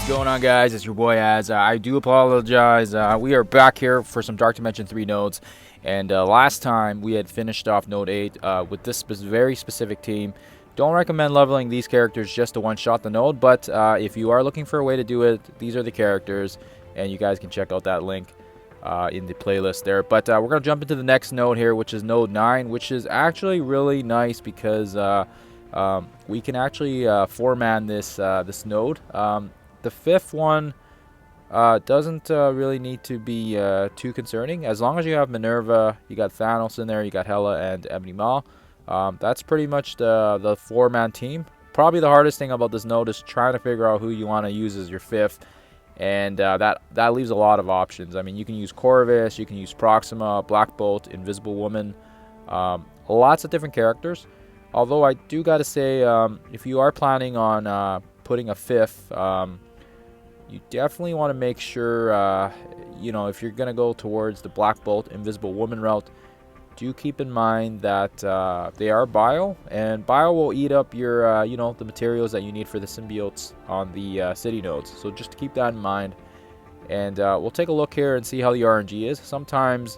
What's going on, guys? It's your boy Az. I do apologize. We are back here for some Dark Dimension 3 nodes. And last time we had finished off Node 8 with this very specific team. Don't recommend leveling these characters just to one-shot the node, but if you are looking for a way to do it, these are the characters. And you guys can check out that link in the playlist there. But we're going to jump into the next node here, which is Node 9, which is actually really nice because we can actually four-man this node. The fifth one doesn't really need to be too concerning. As long as you have Minerva, you got Thanos in there, you got Hela and Ebony Maw. That's pretty much the four-man team. Probably the hardest thing about this node is trying to figure out who you want to use as your fifth. And that leaves a lot of options. I mean, you can use Corvus, you can use Proxima, Black Bolt, Invisible Woman. Lots of different characters. Although I do got to say, if you are planning on putting a fifth, you definitely want to make sure, you know, if you're going to go towards the Black Bolt, Invisible Woman route, do keep in mind that they are bio, and bio will eat up your, you know, the materials that you need for the symbiotes on the city nodes. So just keep that in mind. And we'll take a look here and see how the RNG is. Sometimes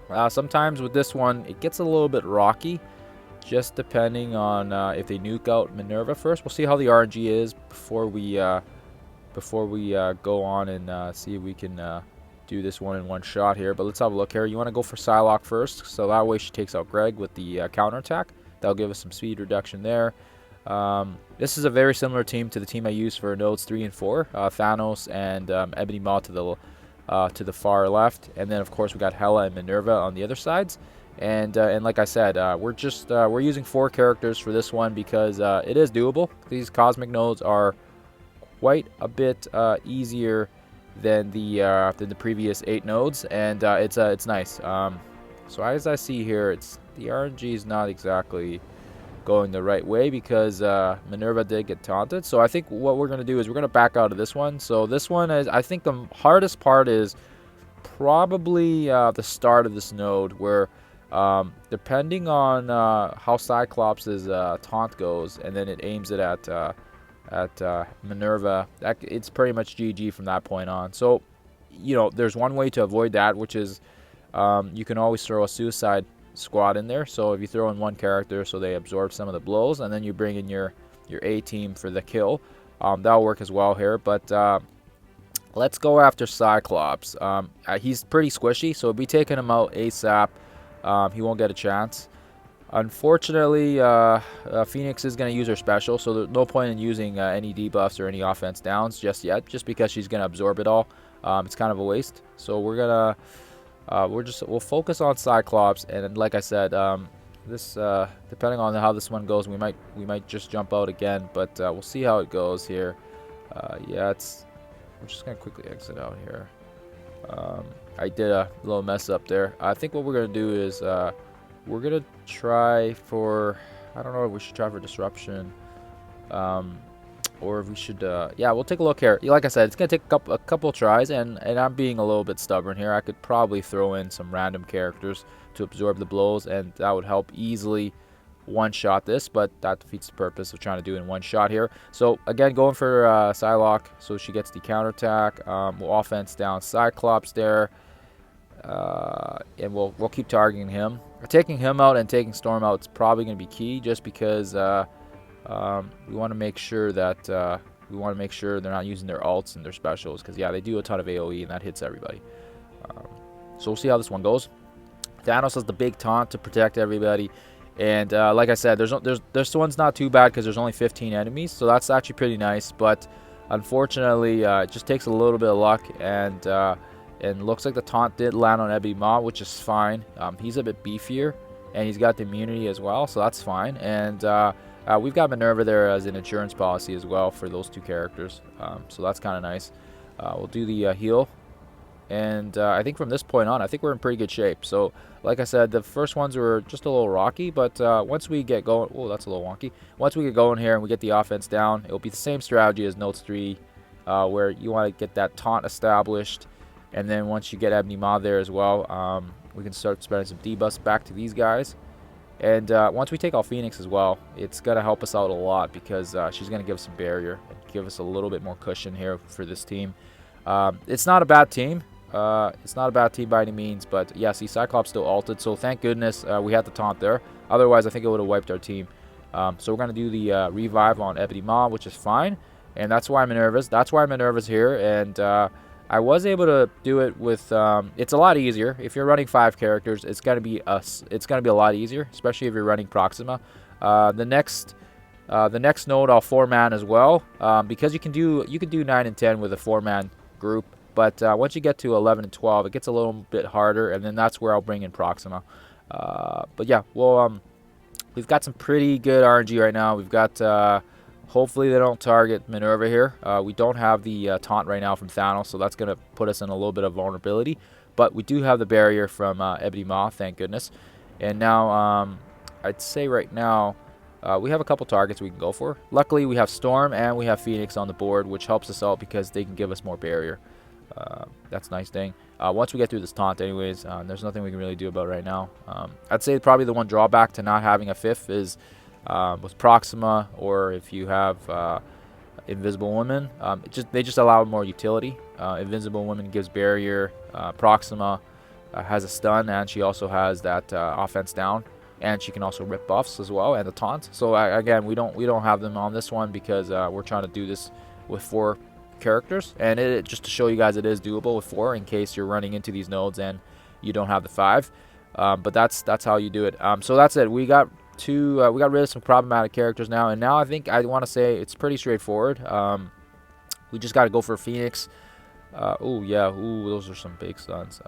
with this one, it gets a little bit rocky, just depending on if they nuke out Minerva first. We'll see how the RNG is before we go on and see if we can do this one in one shot here. But let's have a look here. You want to go for Psylocke first, so that way she takes out Greg with the counterattack. That'll give us some speed reduction there. This is a very similar team to the team I used for nodes 3 and 4. Thanos and Ebony Maw to the far left, and then of course we got Hela and Minerva on the other sides. And like I said, we're using 4 characters for this one because it is doable. These cosmic nodes are quite a bit easier than the previous 8 nodes, and it's nice. So as I see here, the RNG is not exactly going the right way because Minerva did get taunted. So I think what we're gonna do is we're gonna back out of this one. So this one is, I think the hardest part is probably the start of this node, where depending on how Cyclops' taunt goes, and then it aims it at Minerva, it's pretty much GG from that point on. So, you know, there's one way to avoid that, which is you can always throw a Suicide Squad in there. So if you throw in one character so they absorb some of the blows, and then you bring in your A team for the kill, that'll work as well here. But let's go after Cyclops. He's pretty squishy, so we'll be taking him out ASAP. He won't get a chance. Unfortunately, Phoenix is going to use her special, so there's no point in using any debuffs or any offense downs just yet, just because she's going to absorb it all. It's kind of a waste. So we're gonna we'll focus on Cyclops, and like I said, this depending on how this one goes, we might just jump out again, but we'll see how it goes here. Yeah, we're just gonna quickly exit out here. I did a little mess up there. I think what we're gonna do is we're gonna try for, I don't know if we should try for disruption, or if we should, yeah, we'll take a look here. Like I said, it's gonna take a couple tries, and I'm being a little bit stubborn here. I could probably throw in some random characters to absorb the blows, and that would help easily one-shot this, but that defeats the purpose of trying to do it in one shot here. So again, going for Psylocke, so she gets the counterattack. We'll offense down Cyclops there, and we'll keep targeting him. Taking him out and taking Storm out is probably going to be key, just because we want to make sure that they're not using their ults and their specials, because yeah, they do a ton of AoE and that hits everybody. So we'll see how this one goes. Thanos has the big taunt to protect everybody, and like I said, this one's not too bad because there's only 15 enemies, so that's actually pretty nice. But unfortunately, it just takes a little bit of luck, and looks like the taunt did land on Ebony Maw, which is fine. He's a bit beefier, and he's got the immunity as well, so that's fine. And we've got Minerva there as an insurance policy as well for those 2 characters, so that's kind of nice. We'll do the heal, and I think from this point on, I think we're in pretty good shape. So like I said, the first ones were just a little rocky, but once we get going, oh, that's a little wonky. Once we get going here and we get the offense down, it'll be the same strategy as Notes 3, where you want to get that taunt established. And then once you get Ebony Maw there as well, we can start spreading some debuffs back to these guys. And once we take out Phoenix as well, it's going to help us out a lot, because she's going to give us some barrier and give us a little bit more cushion here for this team. It's not a bad team. It's not a bad team by any means, but yeah, see, Cyclops still ulted, so thank goodness we had the taunt there. Otherwise, I think it would have wiped our team. So we're going to do the revive on Ebony Maw, which is fine, and that's why I'm nervous. That's why I'm nervous here, and I was able to do it with. It's a lot easier if you're running 5 characters. It's gonna be a lot easier, especially if you're running Proxima. The next node I'll 4-man as well, because you can do 9 and 10 with a 4-man group. But once you get to 11 and 12, it gets a little bit harder, and then that's where I'll bring in Proxima. But yeah, well, we've got some pretty good RNG right now. We've got. Hopefully they don't target Minerva here. We don't have the taunt right now from Thanos, so that's going to put us in a little bit of vulnerability. But we do have the barrier from Ebony Maw, thank goodness. And now, I'd say right now, we have a couple targets we can go for. Luckily, we have Storm and we have Phoenix on the board, which helps us out because they can give us more barrier. That's a nice thing. Once we get through this taunt anyways, there's nothing we can really do about right now. I'd say probably the one drawback to not having a 5th is with Proxima, or if you have Invisible Woman, they just allow more utility. Invisible Woman gives barrier. Proxima has a stun, and she also has that offense down, and she can also rip buffs as well, and the taunt. So again, we don't have them on this one because we're trying to do this with 4 characters, and just to show you guys, it is doable with 4 in case you're running into these nodes and you don't have the 5. But that's how you do it. So that's it. We got rid of some problematic characters now, and now I want to say it's pretty straightforward. We just got to go for Phoenix. Oh yeah, those are some big stuns.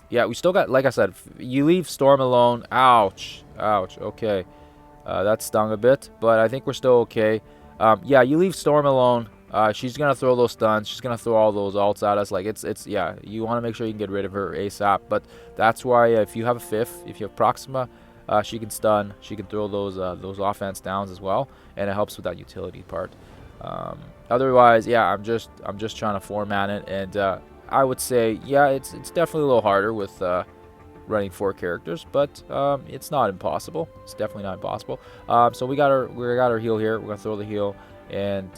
Yeah, we still got, like I said, you leave Storm alone. Ouch. Okay, that stung a bit, but I think we're still okay. Yeah, you leave Storm alone. She's gonna throw those stuns. She's gonna throw all those ults at us. Like yeah, you want to make sure you can get rid of her ASAP. But that's why if you have a 5th, if you have Proxima, she can stun. She can throw those offense downs as well, and it helps with that utility part. Otherwise, yeah, I'm just trying to 4-man it, and I would say, yeah, it's definitely a little harder with running 4 characters, but it's not impossible. It's definitely not impossible. So we got our heal here. We're gonna throw the heal, and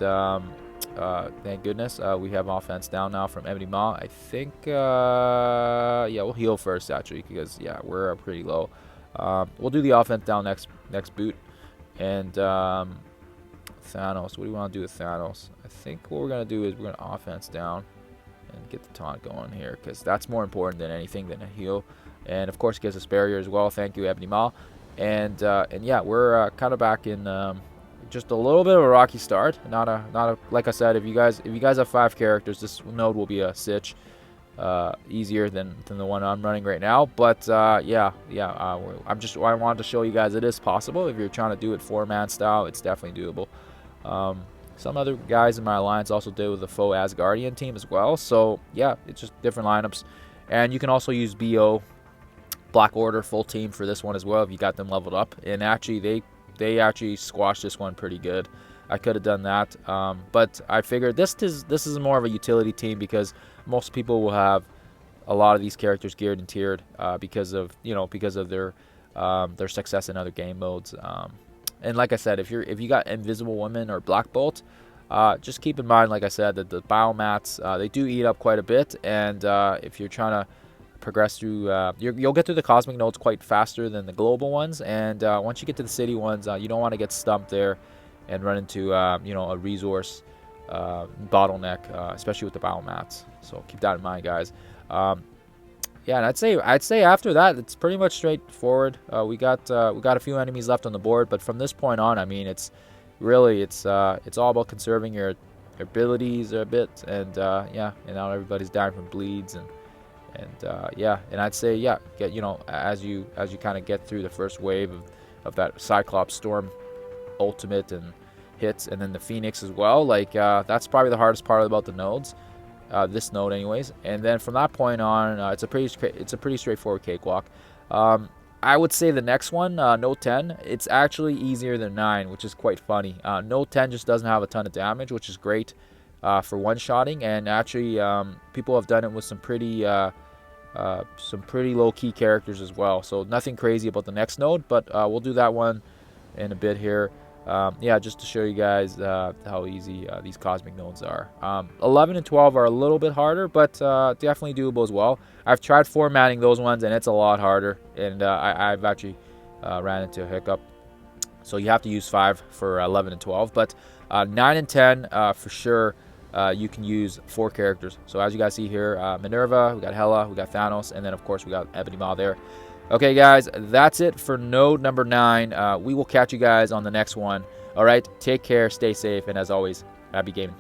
thank goodness we have offense down now from Ebony Maw. I think yeah, we'll heal first actually, because yeah, we're pretty low. We'll do the offense down next boot. And Thanos, what do you want to do with Thanos? I think what we're going to do is we're going to offense down and get the taunt going here, because that's more important than anything than a heal. And of course, it gives us barrier as well. Thank you, Ebony Maw. And yeah, we're kind of back in just a little bit of a rocky start. Not a like I said, if you guys have 5 characters, this node will be a sitch. Easier than the one I'm running right now, but yeah, I wanted to show you guys it is possible. If you're trying to do it 4-man style, it's definitely doable. Some other guys in my alliance also did with the faux Asgardian team as well, so yeah, it's just different lineups. And you can also use BO, Black Order, full team for this one as well if you got them leveled up. And actually they actually squashed this one pretty good. I could have done that, but I figured this is more of a utility team, because most people will have a lot of these characters geared and tiered because of their success in other game modes. And like I said, if you got Invisible Woman or Black Bolt, just keep in mind, like I said, that the biomats they do eat up quite a bit, and if you're trying to progress through, you'll get through the cosmic nodes quite faster than the global ones, and once you get to the city ones, you don't want to get stumped there and run into a resource bottleneck, especially with the biomats. So keep that in mind, guys. Yeah, and I'd say after that, it's pretty much straightforward. We got a few enemies left on the board, but from this point on, I mean, it's all about conserving your abilities a bit, and yeah, and now everybody's dying from bleeds, and yeah, and I'd say, yeah, as you kind of get through the first wave of that Cyclops Storm ultimate and hits, and then the Phoenix as well, like that's probably the hardest part about the nodes, this node anyways. And then from that point on, it's a pretty straightforward cakewalk. I would say the next one, node 10, it's actually easier than 9, which is quite funny. Node 10 just doesn't have a ton of damage, which is great for one-shotting, and actually people have done it with some pretty low-key characters as well. So nothing crazy about the next node, but we'll do that one in a bit here. Yeah, just to show you guys how easy these cosmic nodes are. 11 and 12 are a little bit harder, but definitely doable as well. I've tried formatting those ones, and it's a lot harder, and I've actually ran into a hiccup. So you have to use 5 for 11 and 12, but 9 and 10 for sure. You can use 4 characters. So as you guys see here, Minerva, we got Hela, we got Thanos, and then of course we got Ebony Maw there. Okay, guys, that's it for node number 9. We will catch you guys on the next one. All right, take care, stay safe, and as always, happy gaming.